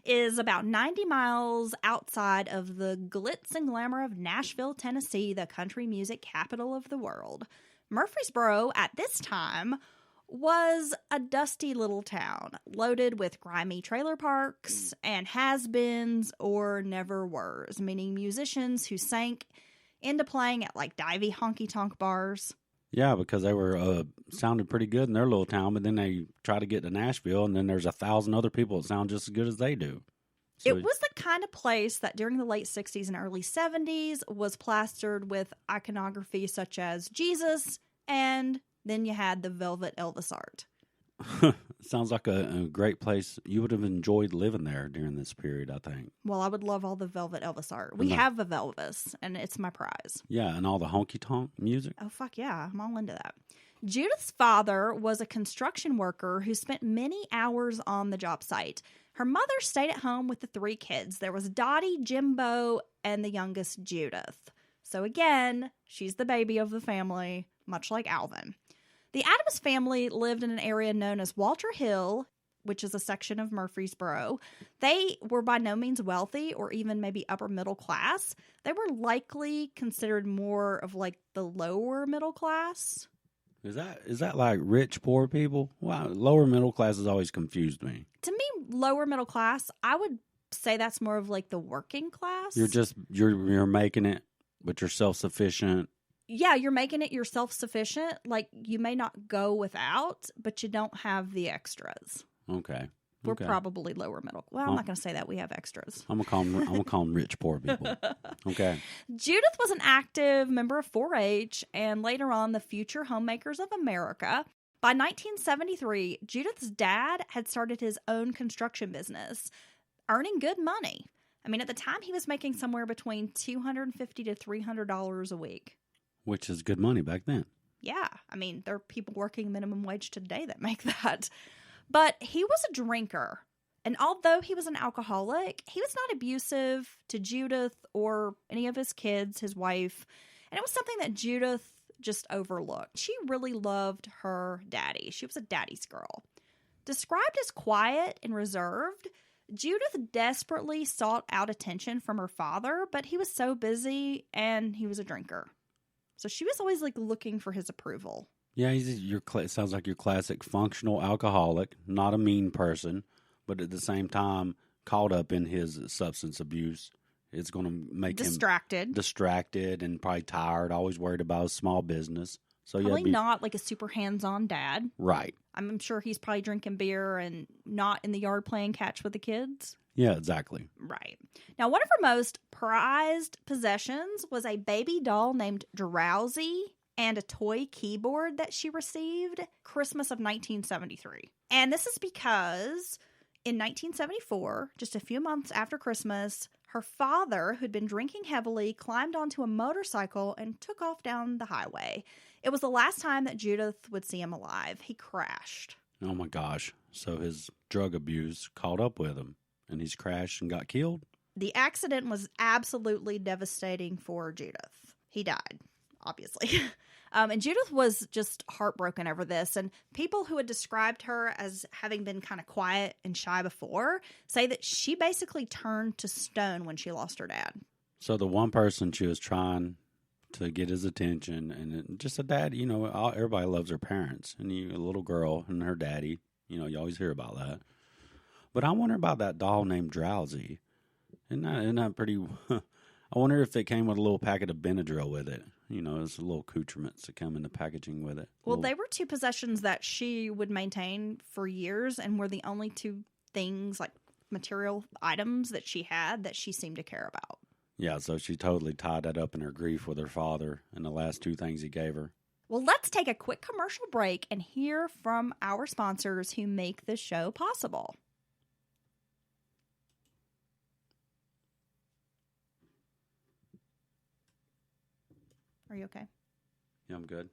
is about 90 miles outside of the glitz and glamour of Nashville, Tennessee, the country music capital of the world. Murfreesboro, at this time, was a dusty little town, loaded with grimy trailer parks and has-beens or never-weres, meaning musicians who sank into playing at like divey honky-tonk bars. Yeah, because they were sounded pretty good in their little town, but then they try to get to Nashville, and then there's 1,000 other people that sound just as good as they do. So, it was the kind of place that during the late 60s and early 70s was plastered with iconography such as Jesus, and then you had the Velvet Elvis art. Sounds like a great place. You would have enjoyed living there during this period, I think. Well, I would love all the Velvet Elvis art. We have a Velvis, and it's my prize. Yeah, and all the honky-tonk music. Oh, fuck yeah. I'm all into that. Judith's father was a construction worker who spent many hours on the job site. Her mother stayed at home with the 3 kids. There was Dottie, Jimbo, and the youngest, Judith. So again, she's the baby of the family, much like Alvin. The Adams family lived in an area known as Walter Hill, which is a section of Murfreesboro. They were by no means wealthy or even maybe upper middle class. They were likely considered more of like the lower middle class. Is that like rich, poor people? Wow, lower middle class has always confused me. To me, lower middle class, I would say that's more of like the working class. You're making it, but you're self-sufficient. Yeah, you're making it, you're self-sufficient. Like, you may not go without, but you don't have the extras. Okay. We're probably lower middle. Well, I'm not going to say that. We have extras. I'm gonna call them rich, poor people. Okay. Judith was an active member of 4-H and later on the Future Homemakers of America. By 1973, Judith's dad had started his own construction business, earning good money. I mean, at the time, he was making somewhere between $250 to $300 a week. Which is good money back then. Yeah. I mean, there are people working minimum wage today that make that. But he was a drinker. And although he was an alcoholic, he was not abusive to Judith or any of his kids, his wife. And it was something that Judith just overlooked. She really loved her daddy. She was a daddy's girl. Described as quiet and reserved, Judith desperately sought out attention from her father, but he was so busy and he was a drinker. So she was always like looking for his approval. Yeah, sounds like your classic functional alcoholic, not a mean person, but at the same time caught up in his substance abuse. It's going to make him distracted and probably tired, always worried about his small business. So probably not like a super hands-on dad. Right. I'm sure he's probably drinking beer and not in the yard playing catch with the kids. Yeah, exactly. Right. Now, one of her most prized possessions was a baby doll named Drowsy and a toy keyboard that she received Christmas of 1973. And this is because in 1974, just a few months after Christmas, her father, who'd been drinking heavily, climbed onto a motorcycle and took off down the highway. It was the last time that Judith would see him alive. He crashed. Oh my gosh. So his drug abuse caught up with him. And he's crashed and got killed? The accident was absolutely devastating for Judith. He died, obviously. And Judith was just heartbroken over this. And people who had described her as having been kind of quiet and shy before say that she basically turned to stone when she lost her dad. So the one person she was trying to get his attention, and just a dad, everybody loves their parents. And a little girl and her daddy, you always hear about that. But I wonder about that doll named Drowsy. Isn't that pretty... I wonder if it came with a little packet of Benadryl with it. It's a little accoutrements that come in the packaging with it. Well, they were 2 possessions that she would maintain for years and were the only 2 things, like material items that she had that she seemed to care about. Yeah, so she totally tied that up in her grief with her father and the last 2 things he gave her. Well, let's take a quick commercial break and hear from our sponsors who make this show possible. Are you okay? Yeah, I'm good.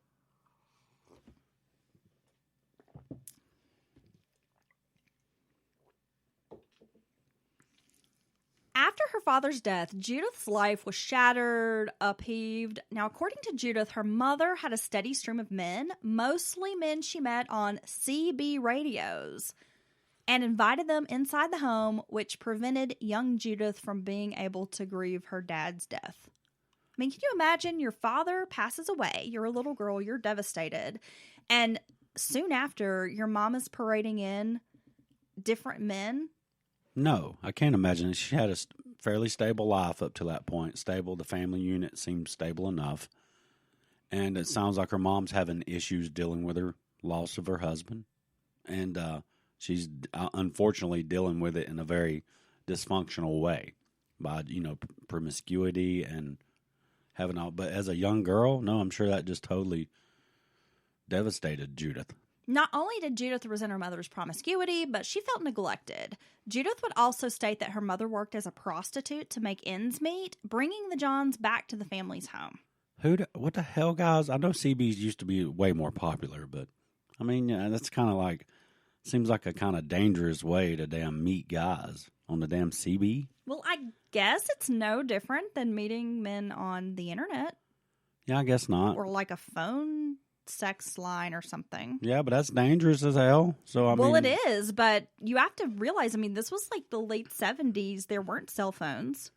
After her father's death, Judith's life was shattered, upheaved. Now, according to Judith, her mother had a steady stream of men, mostly men she met on CB radios. and invited them inside the home, which prevented young Judith from being able to grieve her dad's death. I mean, can you imagine your father passes away, you're a little girl, you're devastated, and soon after, your mom is parading in different men? No, I can't imagine. She had a fairly stable life up to that point. Stable, the family unit seemed stable enough. And it sounds like her mom's having issues dealing with her loss of her husband. And she's unfortunately dealing with it in a very dysfunctional way by, promiscuity and having all. But as a young girl, no, I'm sure that just totally devastated Judith. Not only did Judith resent her mother's promiscuity, but she felt neglected. Judith would also state that her mother worked as a prostitute to make ends meet, bringing the Johns back to the family's home. What the hell, guys? I know CBs used to be way more popular, but I mean, that's kind of like, seems like a kind of dangerous way to damn meet guys on the damn CB. Well, I guess it's no different than meeting men on the internet. Yeah, I guess not. Or like a phone sex line or something. Yeah, but that's dangerous as hell. So I mean, it is, but you have to realize, I mean, this was like the late 70s. There weren't cell phones.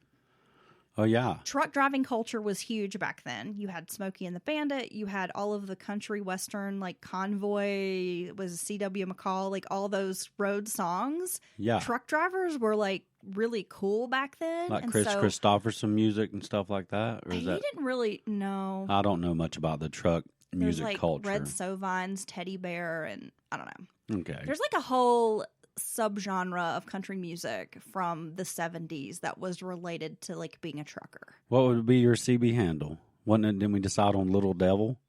Oh, yeah. Truck driving culture was huge back then. You had Smokey and the Bandit. You had all of the country western, like Convoy, was C.W. McCall, like all those road songs. Yeah. Truck drivers were like really cool back then. Like Chris Christopherson music and stuff like that? Or is that... didn't really know. I don't know much about the truck music like culture. Red Sovine's Teddy Bear, and I don't know. Okay. There's like a whole subgenre of country music from the 70s that was related to like being a trucker. What would be your CB handle? Didn't we decide on Little Devil?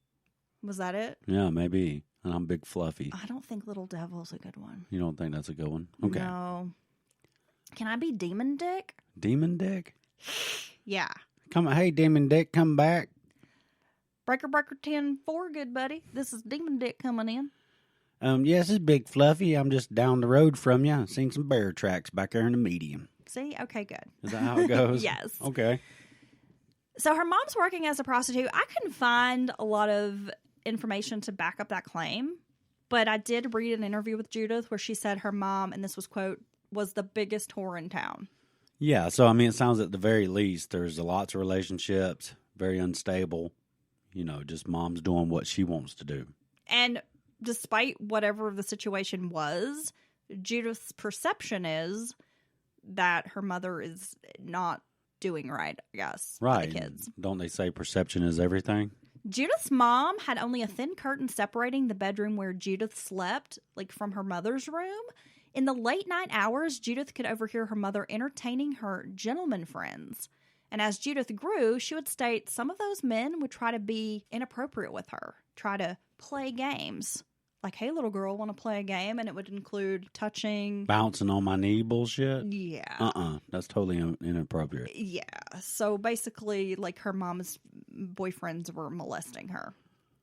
Was that it? Yeah, maybe. And I'm Big Fluffy. I don't think Little Devil's a good one. You don't think that's a good one? Okay. No. Can I be Demon Dick? Demon Dick? Yeah. Hey, Demon Dick, come back. Breaker 10-4, good buddy. This is Demon Dick coming in. Yes, it's Big Fluffy. I'm just down the road from you. Seen some bear tracks back there in the medium. See? Okay, good. Is that how it goes? Yes. Okay. So her mom's working as a prostitute. I couldn't find a lot of information to back up that claim, but I did read an interview with Judith where she said her mom, and this was, quote, was the biggest whore in town. Yeah, so, I mean, it sounds at the very least there's lots of relationships, very unstable, just mom's doing what she wants to do. And despite whatever the situation was, Judith's perception is that her mother is not doing right, I guess, right. for the kids. Don't they say perception is everything? Judith's mom had only a thin curtain separating the bedroom where Judith slept, like from her mother's room. In the late night hours, Judith could overhear her mother entertaining her gentleman friends. And as Judith grew, she would state some of those men would try to be inappropriate with her, try to play games. Like, hey, little girl, want to play a game? And it would include touching. Bouncing on my knee bullshit? Yeah. That's totally inappropriate. Yeah. So basically, like, her mom's boyfriends were molesting her.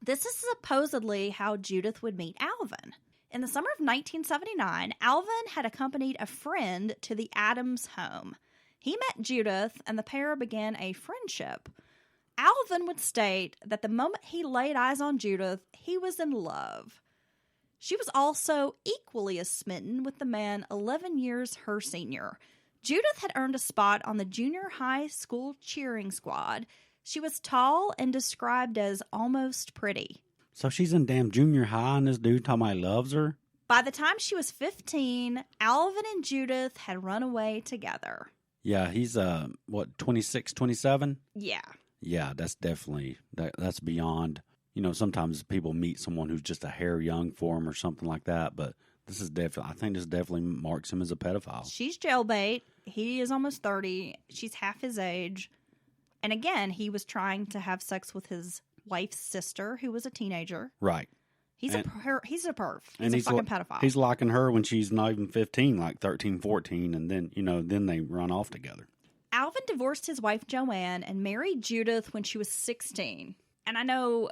This is supposedly how Judith would meet Alvin. In the summer of 1979, Alvin had accompanied a friend to the Adams home. He met Judith, and the pair began a friendship. Alvin would state that the moment he laid eyes on Judith, he was in love. She was also equally as smitten with the man 11 years her senior. Judith had earned a spot on the junior high school cheering squad. She was tall and described as almost pretty. So she's in damn junior high and this dude talking about he loves her? By the time she was 15, Alvin and Judith had run away together. Yeah, he's, 26, 27? Yeah. Yeah, that's definitely, that's beyond, sometimes people meet someone who's just a hair young for him or something like that, but I think this definitely marks him as a pedophile. She's jailbait. He is almost 30. She's half his age. And again, he was trying to have sex with his wife's sister, who was a teenager. Right. He's a perv. He's a fucking pedophile. He's locking her when she's not even 15, like 13, 14, and then, then they run off together. Alvin divorced his wife, Joanne, and married Judith when she was 16. And I know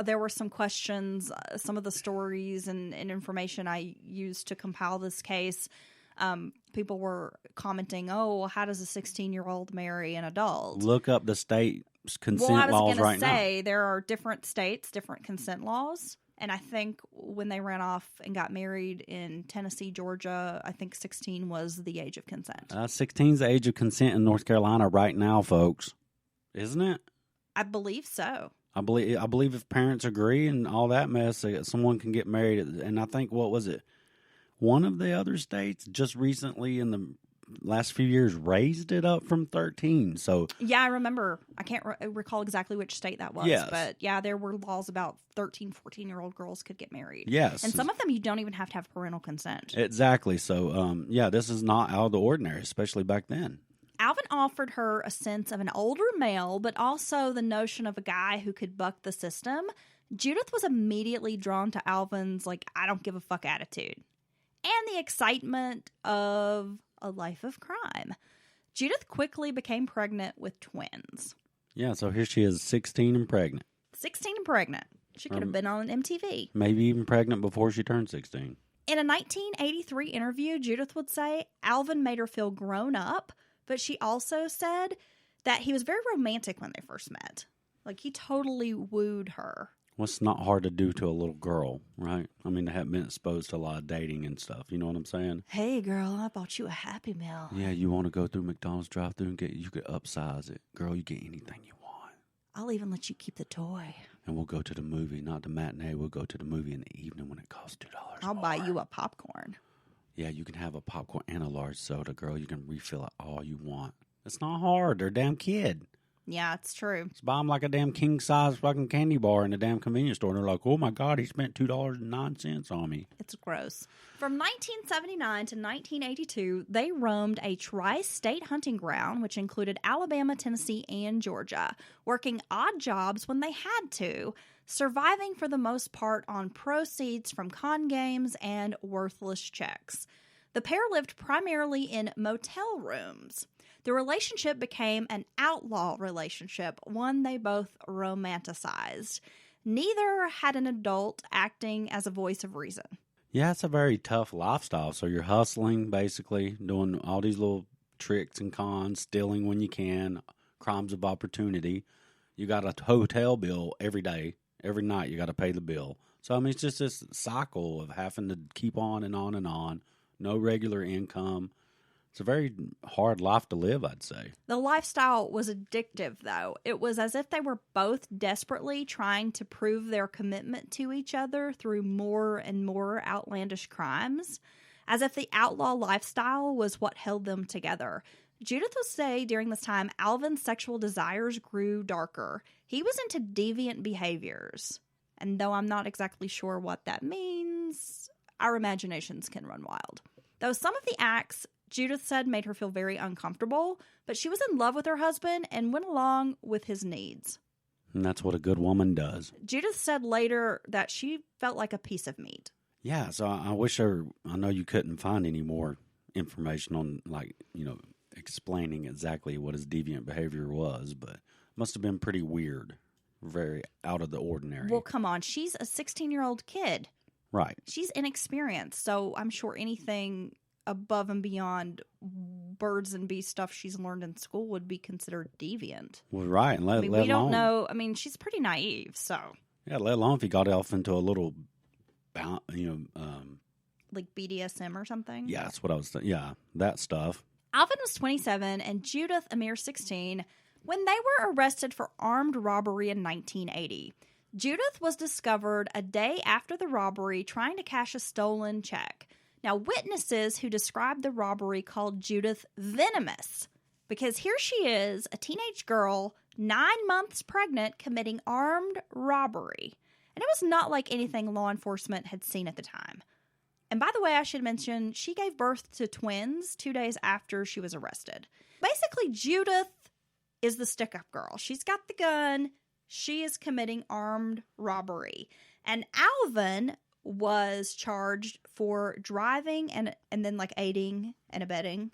there were some questions, some of the stories and information I used to compile this case. People were commenting, oh, how does a 16-year-old marry an adult? Look up the state consent laws right now. Well, I was going to say, there are different states, different consent laws. And I think when they ran off and got married in Tennessee, Georgia, I think 16 was the age of consent. 16 is the age of consent in North Carolina right now, folks. Isn't it? I believe so. I believe if parents agree and all that mess, someone can get married. And I think, what was it? One of the other states just recently in the last few years raised it up from 13. So yeah, I remember. I can't recall exactly which state that was. Yes. But yeah, there were laws about 13, 14-year-old girls could get married. Yes. And some of them you don't even have to have parental consent. Exactly. So, yeah, this is not out of the ordinary, especially back then. Alvin offered her a sense of an older male, but also the notion of a guy who could buck the system. Judith was immediately drawn to Alvin's, I don't give a fuck attitude. And the excitement of a life of crime. Judith quickly became pregnant with twins. Yeah, so here she is, 16 and pregnant. 16 and pregnant. She could have been on an MTV. Maybe even pregnant before she turned 16. In a 1983 interview, Judith would say Alvin made her feel grown up, but she also said that he was very romantic when they first met. He totally wooed her. Well, it's not hard to do to a little girl, right? I mean, they haven't been exposed to a lot of dating and stuff. You know what I'm saying? Hey, girl, I bought you a Happy Meal. Yeah, you want to go through McDonald's drive-thru and you could upsize it. Girl, you get anything you want. I'll even let you keep the toy. And we'll go to the movie, not the matinee. We'll go to the movie in the evening when it costs $2 I'll more. buy you a popcorn. Yeah, you can have a popcorn and a large soda, girl. You can refill it all you want. It's not hard. They're a damn kid. Yeah, it's true. Just buy them like a damn king-size fucking candy bar in the damn convenience store. And they're like, oh, my God, he spent $2.09 on me. It's gross. From 1979 to 1982, they roamed a tri-state hunting ground, which included Alabama, Tennessee, and Georgia, working odd jobs when they had to, surviving for the most part on proceeds from con games and worthless checks. The pair lived primarily in motel rooms. The relationship became an outlaw relationship, one they both romanticized. Neither had an adult acting as a voice of reason. Yeah, it's a very tough lifestyle. So you're hustling, basically, doing all these little tricks and cons, stealing when you can, crimes of opportunity. You got a hotel bill every day, every night you got to pay the bill. So, I mean, it's just this cycle of having to keep on and on and on. No regular income. It's a very hard life to live, I'd say. The lifestyle was addictive, though. It was as if they were both desperately trying to prove their commitment to each other through more and more outlandish crimes, as if the outlaw lifestyle was what held them together. Judith would say during this time, Alvin's sexual desires grew darker. He was into deviant behaviors. And though I'm not exactly sure what that means, our imaginations can run wild. Though some of the acts Judith said made her feel very uncomfortable, but she was in love with her husband and went along with his needs. And that's what a good woman does. Judith said later that she felt like a piece of meat. Yeah, so I wish I know you couldn't find any more information on, explaining exactly what his deviant behavior was, but it must have been pretty weird, very out of the ordinary. Well, come on, she's a 16-year-old kid. Right. She's inexperienced, so I'm sure anything above and beyond birds and bees stuff she's learned in school would be considered deviant. Well, right. And let we alone, don't know. I mean, she's pretty naive, so. Yeah, let alone if he got off into a little, like BDSM or something? Yeah, that's what I was thinking. Yeah, that stuff. Alvin was 27 and Judith a mere 16 when they were arrested for armed robbery in 1980. Judith was discovered a day after the robbery trying to cash a stolen check. Now, witnesses who described the robbery called Judith venomous because here she is, a teenage girl, 9 months pregnant, committing armed robbery. And it was not like anything law enforcement had seen at the time. And by the way, I should mention, she gave birth to twins 2 days after she was arrested. Basically, Judith is the stick-up girl. She's got the gun. She is committing armed robbery. And Alvin was charged for driving and then aiding and abetting.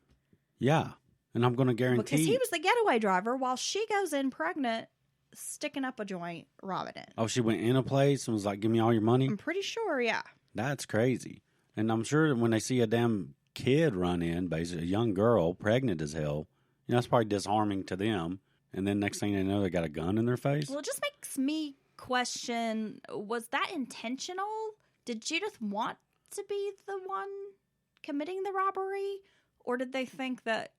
Yeah. And I'm going to guarantee. Because he was the getaway driver while she goes in pregnant, sticking up a joint, robbing it. Oh, she went in a place and was like, give me all your money? I'm pretty sure, yeah. That's crazy. And I'm sure that when they see a damn kid run in, basically a young girl, pregnant as hell, it's probably disarming to them. And then next thing they know, they got a gun in their face. Well, it just makes me question, was that intentional? Did Judith want to be the one committing the robbery? Or did they think that